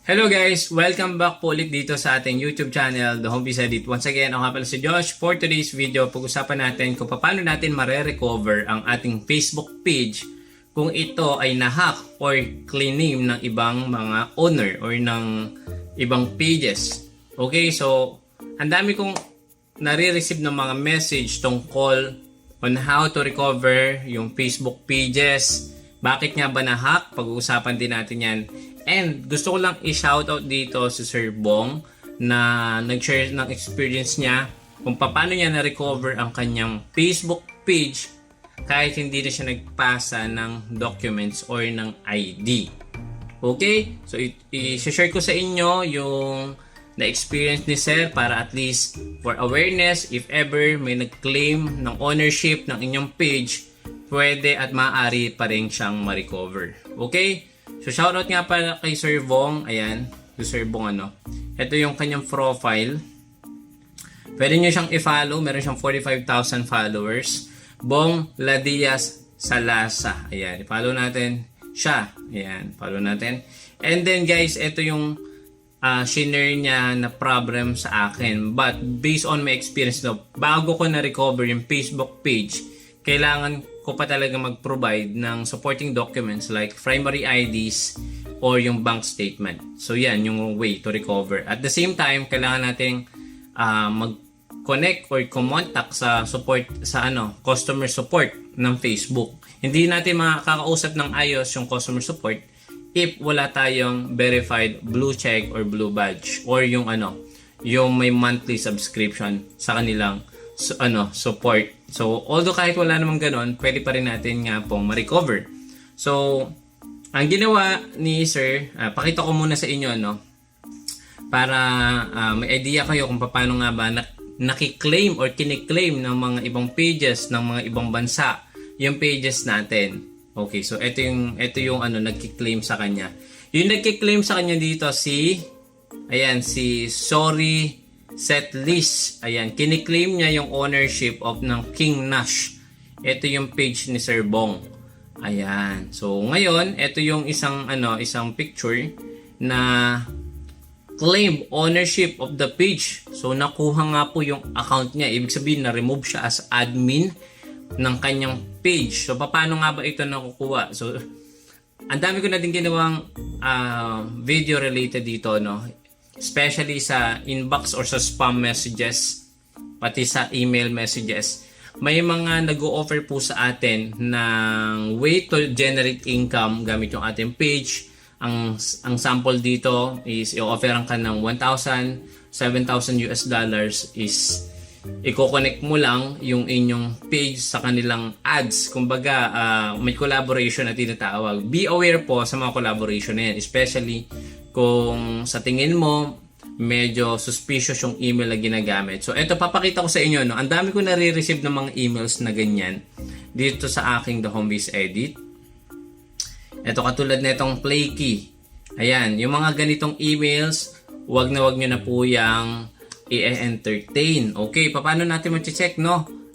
Hello guys! Welcome back po ulit dito sa ating YouTube channel, The Home Biz Edit. Once again, ako nga pala si Josh. For today's video, pag-usapan natin kung paano natin mare-recover ang ating Facebook page kung ito ay na-hack or clean ng ibang mga owner or ng ibang pages. Okay, so ang dami kong nare-receive ng mga message tungkol on how to recover yung Facebook pages. Bakit nga ba na-hack? Pag-uusapan din natin yan. And gusto ko lang i-shoutout dito si Sir Bong na nag-share ng experience niya kung paano niya na-recover ang kanyang Facebook page kahit hindi na siya nagpasa ng documents or ng ID. Okay? So, i-share ko sa inyo yung na-experience ni Sir para at least for awareness, if ever may nag-claim ng ownership ng inyong page, pwede at maaari pa rin siyang ma-recover. Okay? So, shoutout nga pala kay Sir Bong. Ayan. Sir Bong Ito yung kanyang profile. Pwede nyo siyang i-follow. Meron siyang 45,000 followers. Bong Ladias Salasa. Ayan. I-follow natin siya. Ayan. Follow natin. And then guys, ito yung shinare niya na problem sa akin. But based on my experience bago ko na-recover yung Facebook page, kailangan ko pa talaga mag-provide ng supporting documents like primary IDs or yung bank statement. So yan yung way to recover. At the same time, kailangan nating mag-connect or contact sa support sa customer support ng Facebook. Hindi natin makakausap ng ayos yung customer support if wala tayong verified blue check or blue badge or yung yung may monthly subscription sa kanilang support. So, although kahit wala namang ganon, pwede pa rin natin nga pong ma-recover. So, ang ginawa ni Sir, pakita ko muna sa inyo, para may idea kayo kung paano nga ba nakiklaim or kiniklaim ng mga ibang pages ng mga ibang bansa yung pages natin. Okay, so ito yung nagki-claim sa kanya. Yung nagki-claim sa kanya dito si Sorry Setlist. Ayan, kiniklaim niya yung ownership of ng King Nash. Ito yung page ni Sir Bong. Ayan. So ngayon, ito yung isang picture na claim ownership of the page. So nakuha nga po yung account niya. Ibig sabihin na remove siya as admin ng kanyang page. So paano nga ba ito nakukuha? So ang dami ko na din ginawang video related dito, especially sa inbox or sa spam messages, pati sa email messages. May mga nag-o-offer po sa atin ng way to generate income gamit yung ating page. Ang sample dito is i-offeran ka ng 1,000, 7,000 US dollars is i-connect mo lang yung inyong page sa kanilang ads. Kumbaga, may collaboration na tinatawag. Be aware po sa mga collaboration na yan, especially kung sa tingin mo medyo suspicious yung email na ginagamit. So ito, papakita ko sa inyo, ang dami ko nare-receive ng mga emails na ganyan dito sa aking The Home Biz Edit. Ito, katulad na itong Play Key. Ayan, yung mga ganitong emails, wag nyo na po yung i-entertain. Okay, paano natin ma-check,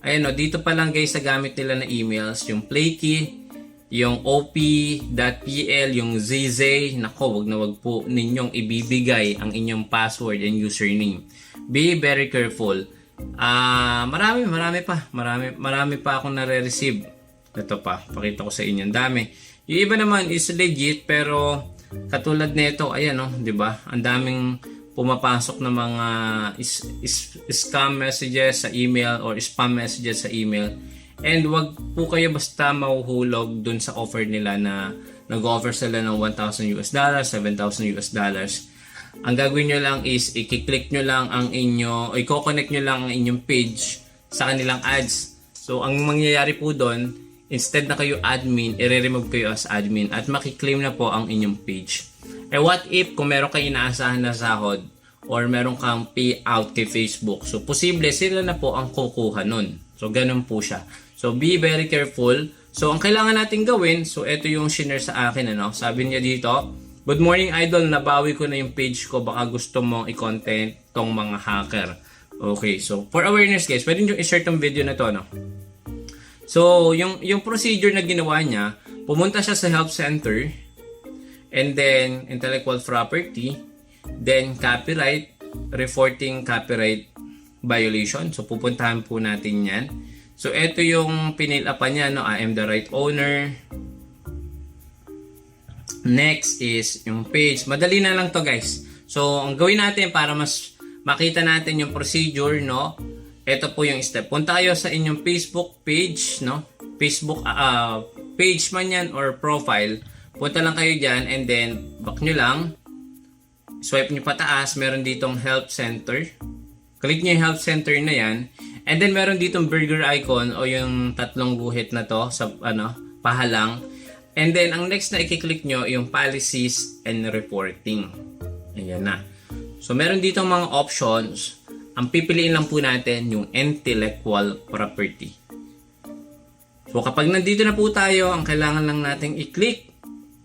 Ayan, dito pa lang guys sa gamit nila na emails, yung Play Key, yung op.pl, yung ZZ, nako, wag po ninyong ibibigay ang inyong password and username. Be very careful. Marami pa akong nare-receive. Ito pa, pakita ko sa inyo, ang dami. Yung iba naman is legit, pero katulad nito, ayan, 'di ba? Ang daming pumapasok na mga scam messages sa email or spam messages sa email. And wag po kayo basta mahuhulog dun sa offer nila na nag-offer sila ng 1,000 US dollars, 7,000 US dollars. Ang gagawin nyo lang is i-click nyo lang i-connect nyo lang ang inyong page sa kanilang ads. So, ang mangyayari po dun, instead na kayo admin, i-remove kayo as admin at makiklaim na po ang inyong page. What if kung meron kayo inaasahan na sahod or meron kang payout kay Facebook? So, posible sila na po ang kukuha nun. So, ganun po siya. So, be very careful. So, ang kailangan natin gawin, so, ito yung shinare sa akin, Sabi niya dito, "Good morning, idol. Nabawi ko na yung page ko. Baka gusto mong i-content tong mga hacker." Okay, so, for awareness, guys, pwede nyo i-share tong video na to, So, yung procedure na ginawa niya, pumunta siya sa help center. and then intellectual property, then copyright, reporting copyright violation. So pupuntahan po natin yan. So ito yung pinilapan niya, no? I am the right owner. Next is yung page. Madali na lang to, guys. So ang gawin natin para mas makita natin yung procedure, no? Ito po yung step. Punta kayo sa inyong Facebook page, no? Facebook page man yan or profile. Punta lang kayo dyan and then back nyo lang. Swipe nyo pataas. Meron ditong help center. Click nyo yung help center na yan. And then meron ditong burger icon o yung tatlong guhit na to sa pahalang. And then ang next na i-click nyo yung policies and reporting. Ayan na. So meron ditong mga options. Ang pipiliin lang po natin yung intellectual property. So kapag nandito na po tayo, ang kailangan lang nating i-click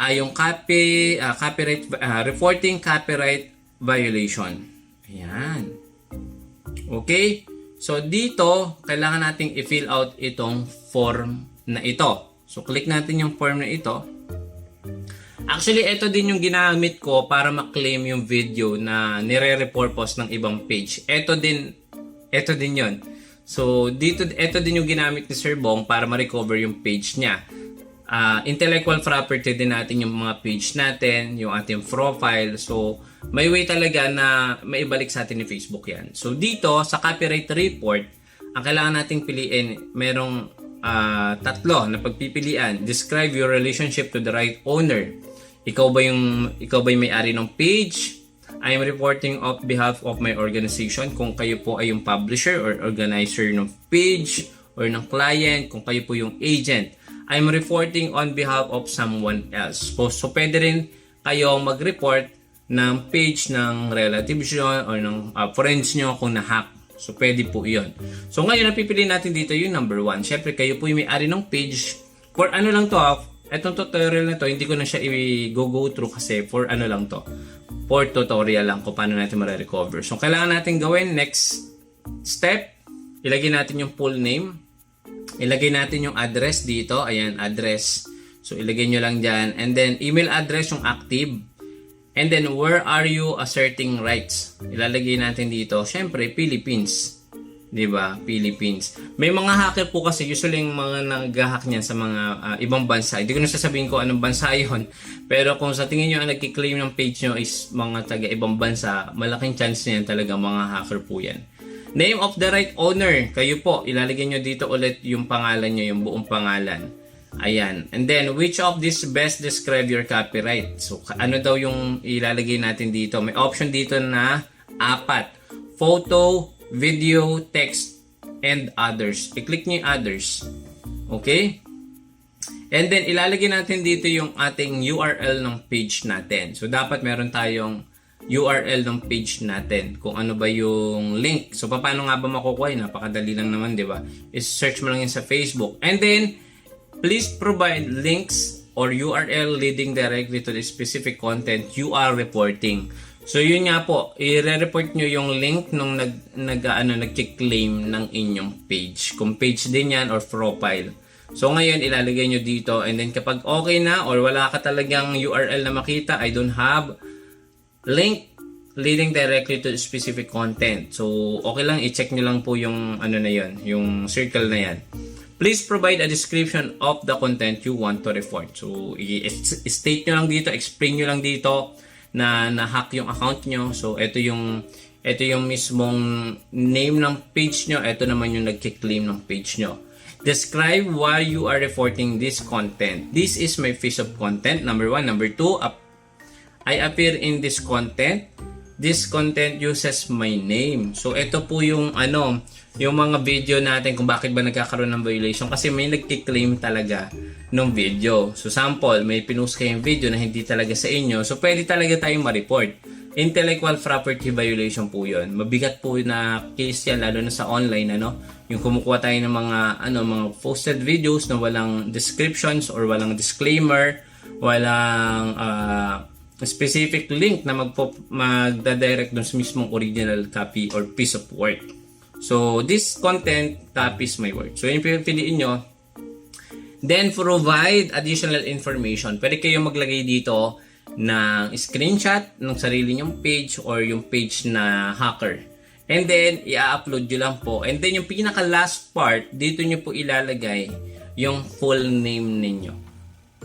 ay yung copyright reporting copyright violation. Ayan. Okay? So dito, kailangan nating i-fill out itong form na ito. So click natin yung form na ito. Actually, ito din yung ginamit ko para ma-claim yung video na nire-repurpose ng ibang page. Ito din yon. So dito, ito din yung ginamit ni Sir Bong para ma-recover yung page niya. Intellectual property din natin yung mga page natin, yung ating profile. So, may way talaga na maibalik sa atin ni Facebook yan. So, dito sa copyright report, ang kailangan nating piliin, merong tatlo na pagpipilian. Describe your relationship to the right owner. Ikaw ba yung may-ari ng page? I am reporting on behalf of my organization. Kung kayo po ay yung publisher or organizer ng page or ng client, kung kayo po yung agent. I'm reporting on behalf of someone else. So pwede rin kayo mag-report ng page ng relatives nyo or ng friends nyo kung na-hack. So pwede po yun. So ngayon, napipili natin dito yung number 1. Siyempre, kayo po yung may-ari ng page. For ano lang to, etong tutorial na to, hindi ko na siya i-go through kasi for ano lang to. For tutorial lang kung paano natin ma-recover. So kailangan natin gawin, next step, ilagay natin yung full name. Ilagay natin yung address dito. Ayan, address. So, ilagay nyo lang dyan. And then, email address yung active. And then, where are you asserting rights? Ilalagay natin dito. Siyempre, Philippines. Diba? Philippines. May mga hacker po kasi, usually yung mga nag-hack niyan sa mga ibang bansa. Hindi ko na sasabihin ko anong bansa yun. Pero kung sa tingin nyo ang nagkiklaim ng page nyo is mga taga-ibang bansa, malaking chance niyan talaga mga hacker po yan. Name of the right owner. Kayo po, ilalagay nyo dito ulit yung pangalan nyo, yung buong pangalan. Ayan. And then, which of this best describe your copyright? So, ano daw yung ilalagay natin dito? May option dito na 4. Photo, video, text, and others. I-click nyo yung others. Okay? And then, ilalagay natin dito yung ating URL ng page natin. So, dapat meron tayong URL ng page natin. Kung ano ba yung link. So, paano nga ba makukuha? Napakadali lang naman, di ba? Is-search mo lang yun sa Facebook. And then, please provide links or URL leading directly to the specific content you are reporting. So, yun nga po. I-report nyo yung link nung nag-claim ng inyong page. Kung page din yan or profile. So, ngayon, ilalagay nyo dito. And then, kapag okay na or wala ka talagang URL na makita, I don't have link leading directly to specific content. So, okay lang, i-check nyo lang po yung ano na yun, yung circle na yan. Please provide a description of the content you want to report. So, i-state nyo lang dito, explain nyo lang dito na na-hack yung account nyo. So, ito yung mismong name ng page nyo. Ito naman yung nagki-claim ng page nyo. Describe why you are reporting this content. This is my piece of content. Number 1. Number 2, I appear in this content. This content uses my name. So, ito po yung yung mga video natin kung bakit ba nagkakaroon ng violation. Kasi may nagki-claim talaga ng video. So, sample, may pinost kayong video na hindi talaga sa inyo. So, pwede talaga tayong ma-report. Intellectual property violation po yun. Mabigat po na case yan, lalo na sa online, Yung kumukuha tayo ng mga posted videos na walang descriptions or walang disclaimer, walang specific link na magda-direct dun sa mismong original copy or piece of work. So, this content copies my work. So, yung pipiliin nyo. Then, provide additional information. Pwede kayo maglagay dito ng screenshot ng sarili nyong page or yung page na hacker. And then, i-upload nyo lang po. And then, yung pinaka last part, dito nyo po ilalagay yung full name ninyo.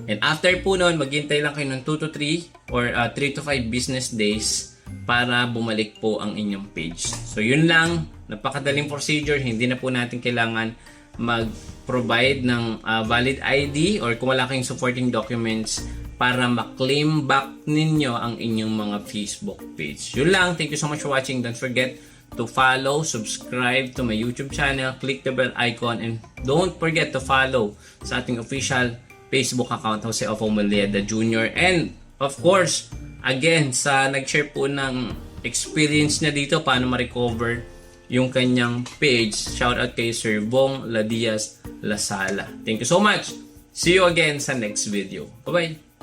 And after po nun, maghintay lang kayo ng 2 to 3 or 3 to 5 business days para bumalik po ang inyong page. So, yun lang. Napakadaling procedure. Hindi na po natin kailangan mag-provide ng valid ID or kung wala kayong supporting documents para ma-claim back ninyo ang inyong mga Facebook page. Yun lang. Thank you so much for watching. Don't forget to follow, subscribe to my YouTube channel, click the bell icon, and don't forget to follow sa ating official Facebook account, Jose Ofo Moleda Jr. And of course, again, sa nag-share po ng experience niya dito, paano ma-recover yung kanyang page, shout out kay Sir Bong Ladias Lasala. Thank you so much. See you again sa next video. Bye-bye.